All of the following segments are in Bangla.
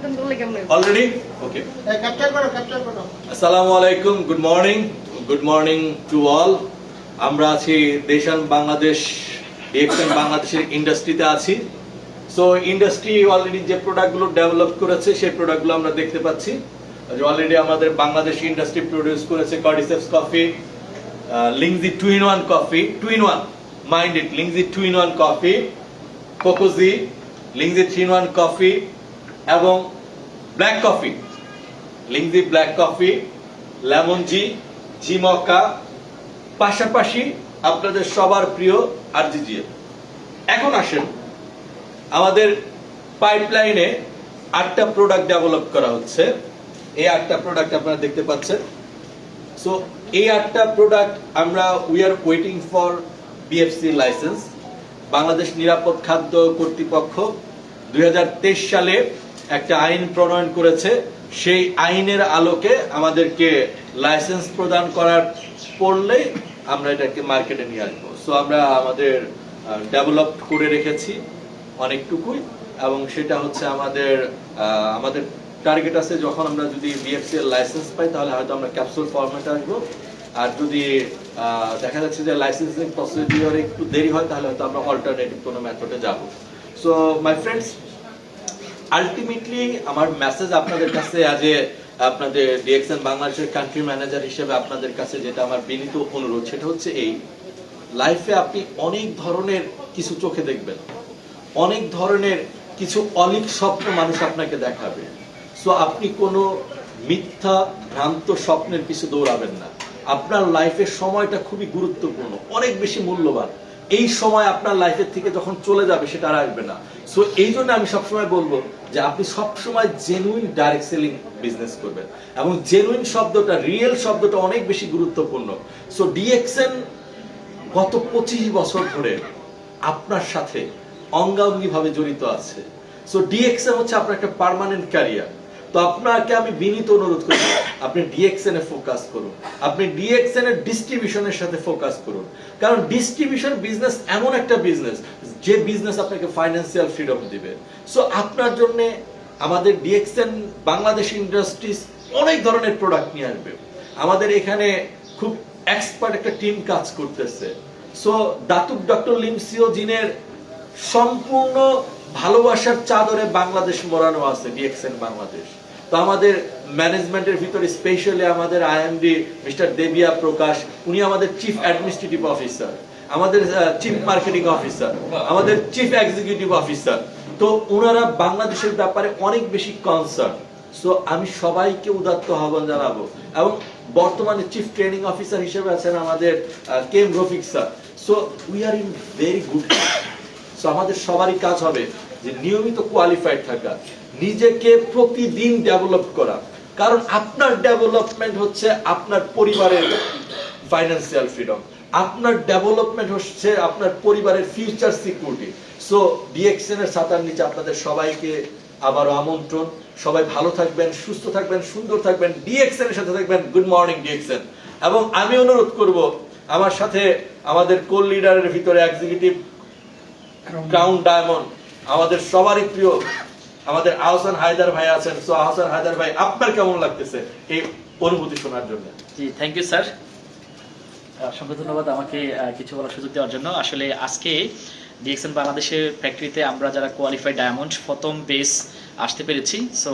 Already? Okay. Assalamualaikum. Good morning to all. আমরা আছি দেশান বাংলাদেশ ডিএক্সএন বাংলাদেশের ইন্ডাস্ট্রিতে আছি। সো ইন্ডাস্ট্রি অলরেডি যে প্রোডাক্টগুলো ডেভেলপ করেছে সেই প্রোডাক্টগুলো আমরা দেখতে পাচ্ছি। অলরেডি আমাদের বাংলাদেশ ইন্ডাস্ট্রি প্রোডিউস করেছে cordyceps coffee, Lingzhi 2-in-1 coffee, 2-in-1, mind it, Lingzhi 2-in-1 coffee, Cocozhi, Lingzhi 3-in-1 coffee এবং black coffee, Lingzhi black coffee, Lemonzhi mocha, পাশাপাশি আপনাদের সবার প্রিয় আরজিজিএল। এখন আসেন, আমাদের পাইপলাইনে 8টা প্রোডাক্ট ডেভেলপ করা হচ্ছে। এই 8টা প্রোডাক্ট আপনারা দেখতে পাচ্ছেন। সো এই 8টা প্রোডাক্ট আমরা we are waiting for BFC licence. Bangladesh নিরাপদ খাদ্য কর্তৃপক্ষ 2023 সালে একটা আইন প্রণয়ন করেছে। সেই আইনের আলোকে আমাদেরকে লাইসেন্স প্রদান করার পড়লে আমরা এটাকে মার্কেটে নিয়ে আসবো। সো আমরা আমাদের ডেভেলপ করে রেখেছি অনেকটুকুই, এবং সেটা হচ্ছে আমাদের টার্গেট আছে যখন আমরা যদি বিএফসি এর লাইসেন্স পাই তাহলে হয়তো আমরা ক্যাপসুল ফরম্যাটে আসবো। আর যদি দেখা যাচ্ছে যে লাইসেন্সিং প্রসিডিওরে একটু দেরি হয় তাহলে হয়তো আমরা অল্টারনেটিভ কোনো মেথডে যাব। সো মাই ফ্রেন্ডস, আলটিমেটলি আমার মেসেজ আপনাদের কাছে আজ আপনাদের ডিএক্সএন বাংলাদেশের কান্ট্রি ম্যানেজার হিসেবে আপনাদের কাছে যেটা আমার বিনীত অনুরোধ, সেটা হচ্ছে এই লাইফে আপনি অনেক ধরনের কিছু চোখে দেখবেন, অনেক ধরনের কিছু অলিক স্বপ্ন মানুষ আপনাকে দেখাবে। সো আপনি কোনো মিথ্যা ভ্রান্ত স্বপ্নের পিছু দৌড়াবেন না। আপনার লাইফের সময়টা খুবই গুরুত্বপূর্ণ, অনেক বেশি মূল্যবান। এই সময় আপনার লাইফের থেকে যখন চলে যাবে সেটা আর আসবে না। সো এই জন্য আমি সবসময় বলবো যে আপনি সবসময় জেনুইন ডাইরেক্ট সেলিং বিজনেস করবেন, এবং জেনুইন শব্দটা, রিয়েল শব্দটা অনেক বেশি গুরুত্বপূর্ণ। সো ডিএক্সএন গত 25 বছর ধরে আপনার সাথে অঙ্গাঙ্গিভাবে জড়িত আছে। সো ডিএক্সএন হচ্ছে আপনার একটা পার্মানেন্ট ক্যারিয়ার। তো আপনাকে আমি বিনীত অনুরোধ করি, আপনি ডিএক্সএন এ ফোকাস করুন, আপনি ডিএক্সএন এর ডিস্ট্রিবিউশনের সাথে ফোকাস করুন। কারণ ডিস্ট্রিবিউশন বিজনেস এমন একটা বিজনেস যে বিজনেস আপনাকে ফাইন্যান্সিয়াল ফ্রিডম দিবে। সো আপনার জন্য আমাদের ডিএক্সএন বাংলাদেশ ইন্ডাস্ট্রিজ অনেক ধরনের প্রোডাক্ট নিয়ে আসবে। আমাদের এখানে খুব এক্সপার্ট একটা টিম কাজ করতেছে। সো দাতুক ডক্টর লিমসিও জিনের সম্পূর্ণ ভালোবাসার চাদরে বাংলাদেশ মোড়ানো আছে ডিএক্সএন বাংলাদেশ। তো আমাদের ম্যানেজমেন্টের ভিতরে স্পেশালি আমাদের আইএমডি মিস্টার দেবিয়া প্রকাশ, উনি আমাদের চিফ অ্যাডমিনিস্ট্রেটিভ অফিসার, আমাদের চিফ মার্কেটিং অফিসার, আমাদের চিফ এক্সিকিউটিভ অফিসার। তো ওনারা বাংলাদেশের ব্যাপারে অনেক বেশি কনসার্ন। সো আমি সবাইকে উদাত্ত আহ্বান জানাবো। এবং বর্তমানে চিফ ট্রেনিং অফিসার হিসেবে আছেন আমাদের কেম Rafiq sir. So we are in very good. So আমাদের সবারই কাজ হবে যে নিয়মিত কোয়ালিফাইড থাকা, নিজেকে প্রতিদিন ডেভেলপ করা। কারণ আপনার ডেভেলপমেন্ট হচ্ছে আপনার পরিবারের ফাইন্যান্সিয়াল ফ্রিডম, আপনার ডেভেলপমেন্ট হচ্ছে আপনার পরিবারের ফিউচার সিকিউরিটি। সো ডিএক্সএন এর ছাতার নিচে আপনাদের সবাইকে আবারও আমন্ত্রণ। সবাই ভালো থাকবেন, সুস্থ থাকবেন, সুন্দর থাকবেন, ডিএক্সএন এর সাথে থাকবেন। Good morning DXN. এবং আমি অনুরোধ করব আমার সাথে আমাদের কোল লিডারের ভিতরে এক্সিকিউটিভ ক্রাউন ডায়মন্ড, আমাদের সবারই প্রিয় আমাদের আহসান হায়দার ভাই আছেন। সো আহসান হায়দার ভাই, আপনার কেমন লাগতেছে এই অনুভূতি শোনার জন্য? জি, থ্যাংক ইউ স্যার, অসংখ্য ধন্যবাদ আমাকে কিছু বলার সুযোগ দেওয়ার জন্য। আসলে আজকে ডিএক্সএন বাংলাদেশের ফ্যাক্টরিতে আমরা যারা কোয়ালিফাইড ডায়মন্ড প্রথম বেস আসতে পেরেছি। সো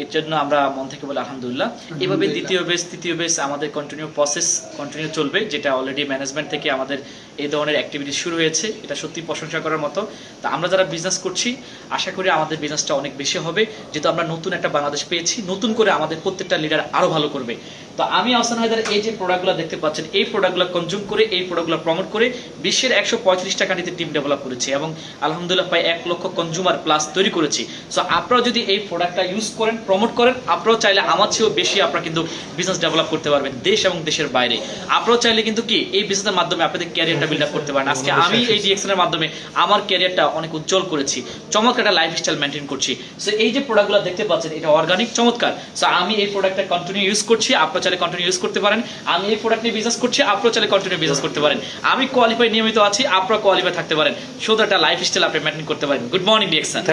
এর জন্য আমরা মন থেকে বলি আলহামদুলিল্লাহ। এভাবে দ্বিতীয় বেস, তৃতীয় বেস আমাদের কন্টিনিউ চলবে, যেটা অলরেডি ম্যানেজমেন্ট থেকে আমাদের এই ধরনের অ্যাক্টিভিটি শুরু হয়েছে। এটা সত্যি প্রশংসা করার মতো। তা আমরা যারা বিজনেস করছি আশা করি আমাদের বিজনেসটা অনেক বেশি হবে, যেহেতু আমরা নতুন একটা বাংলাদেশ পেয়েছি। নতুন করে আমাদের প্রত্যেকটা লিডার আরও ভালো করবে। তো আমি আহসান হায়দার এই যে প্রোডাক্টগুলো দেখতে পাচ্ছেন, এই প্রোডাক্টগুলো কনজিউম করে, এই প্রোডাক্টগুলো প্রমোট করে বিশ্বের 135টা কান্ট্রিতে টিম ডেভেলপ করেছি, এবং আলহামদুলিল্লাহ প্রায় 1 লক্ষ কনজিউমার প্লাস তৈরি করেছি। সো আপনারা যদি এই প্রোডাক্টটা ইউজ করেন, প্রমোট করেন, আপনারাও চাইলে আমার চেয়েও বেশি আপনারা কিন্তু বিজনেস ডেভেলপ করতে পারবেন দেশ এবং দেশের বাইরে। আপনারাও চাইলে কিন্তু কি এই বিজনেসের মাধ্যমে আপনাদের ক্যারিয়ারটা বিল্ড আপ করতে পারেন। আজকে আমি এই ডিএক্সএন এর মাধ্যমে আমার ক্যারিয়ারটা অনেক উজ্জ্বল করেছি, চমৎকার একটা লাইফস্টাইল মেনটেন করছি। সো এই যে প্রোডাক্টগুলো দেখতে পাচ্ছেন, এটা অর্গানিক, চমৎকার। সো আমি এই প্রোডাক্টটা কন্টিনিউ ইউজ করছি, আপনারা চাইলে কন্টিনিউ ইউজ করতে পারেন। আমি এই প্রোডাক্ট নিয়ে বিজনেস করছি, আপনারা চাইলে কন্টিনিউ বিজনেস করতে পারেন। আমি কোয়ালিফাই নিয়মিত আছি, আপনারা কোয়ালিফাই থাকতে পারেন, সুন্দর একটা লাইফস্টাইল আপনি মেনটেন করতে পারেন। Good morning DXN.